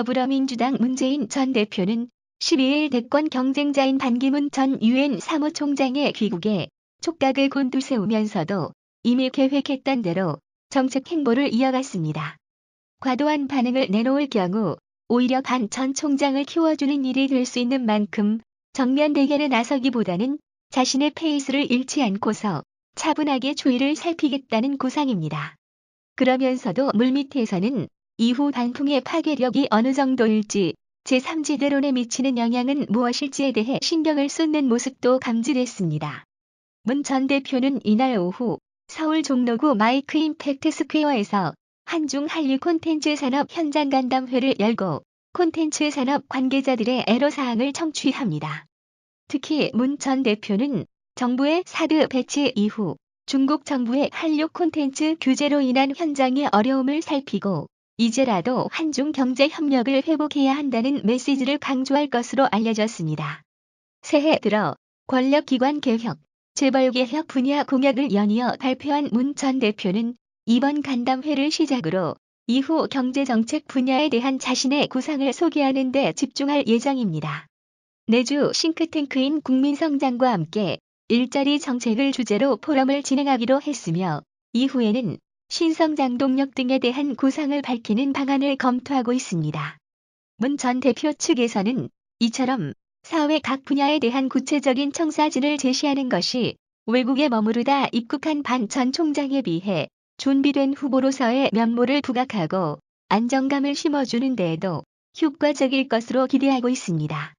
더불어민주당 문재인 전 대표는 12일 대권 경쟁자인 반기문 전 유엔 사무총장의 귀국에 촉각을 곤두세우면서도 이미 계획했던 대로 정책 행보를 이어갔습니다. 과도한 반응을 내놓을 경우 오히려 반 전 총장을 키워주는 일이 될 수 있는 만큼 정면 대결에 나서기보다는 자신의 페이스를 잃지 않고서 차분하게 추이를 살피겠다는 구상입니다. 그러면서도 물밑에서는 이후 반풍의 파괴력이 어느 정도일지, 제3지대론에 미치는 영향은 무엇일지에 대해 신경을 쏟는 모습도 감지됐습니다. 문 전 대표는 이날 오후 서울 종로구 마이크 임팩트 스퀘어에서 한중 한류 콘텐츠 산업 현장 간담회를 열고 콘텐츠 산업 관계자들의 애로사항을 청취합니다. 특히 문 전 대표는 정부의 사드 배치 이후 중국 정부의 한류 콘텐츠 규제로 인한 현장의 어려움을 살피고 이제라도 한중 경제 협력을 회복해야 한다는 메시지를 강조할 것으로 알려졌습니다. 새해 들어 권력기관 개혁, 재벌개혁 분야 공약을 연이어 발표한 문 전 대표는 이번 간담회를 시작으로 이후 경제정책 분야에 대한 자신의 구상을 소개하는 데 집중할 예정입니다. 내주 싱크탱크인 국민성장과 함께 일자리 정책을 주제로 포럼을 진행하기로 했으며 이후에는 신성장 동력 등에 대한 구상을 밝히는 방안을 검토하고 있습니다. 문 전 대표 측에서는 이처럼 사회 각 분야에 대한 구체적인 청사진을 제시하는 것이 외국에 머무르다 입국한 반 전 총장에 비해 준비된 후보로서의 면모를 부각하고 안정감을 심어주는 데에도 효과적일 것으로 기대하고 있습니다.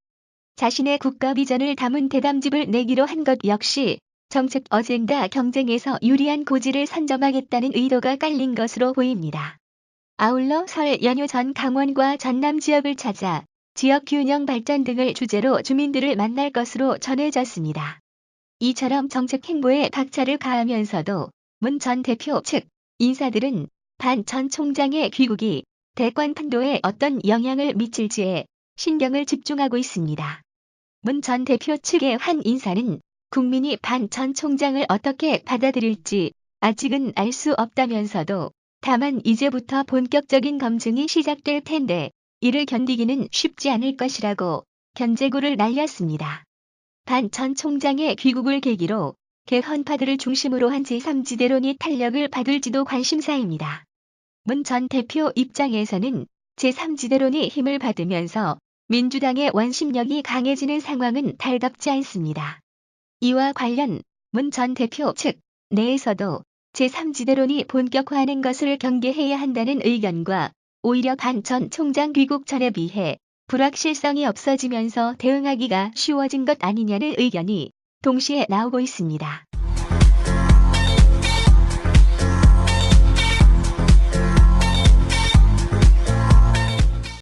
자신의 국가 비전을 담은 대담집을 내기로 한 것 역시 정책 어젠다 경쟁에서 유리한 고지를 선점하겠다는 의도가 깔린 것으로 보입니다. 아울러 설 연휴 전 강원과 전남 지역을 찾아 지역 균형 발전 등을 주제로 주민들을 만날 것으로 전해졌습니다. 이처럼 정책 행보에 박차를 가하면서도 문 전 대표 측 인사들은 반 전 총장의 귀국이 대권 판도에 어떤 영향을 미칠지에 신경을 집중하고 있습니다. 문 전 대표 측의 한 인사는 국민이 반 전 총장을 어떻게 받아들일지 아직은 알 수 없다면서도 다만 이제부터 본격적인 검증이 시작될 텐데 이를 견디기는 쉽지 않을 것이라고 견제구를 날렸습니다. 반 전 총장의 귀국을 계기로 개헌파들을 중심으로 한 제3지대론이 탄력을 받을지도 관심사입니다. 문 전 대표 입장에서는 제3지대론이 힘을 받으면서 민주당의 원심력이 강해지는 상황은 달갑지 않습니다. 이와 관련 문 전 대표 측 내에서도 제3지대론이 본격화하는 것을 경계해야 한다는 의견과 오히려 반 전 총장 귀국 전에 비해 불확실성이 없어지면서 대응하기가 쉬워진 것 아니냐는 의견이 동시에 나오고 있습니다.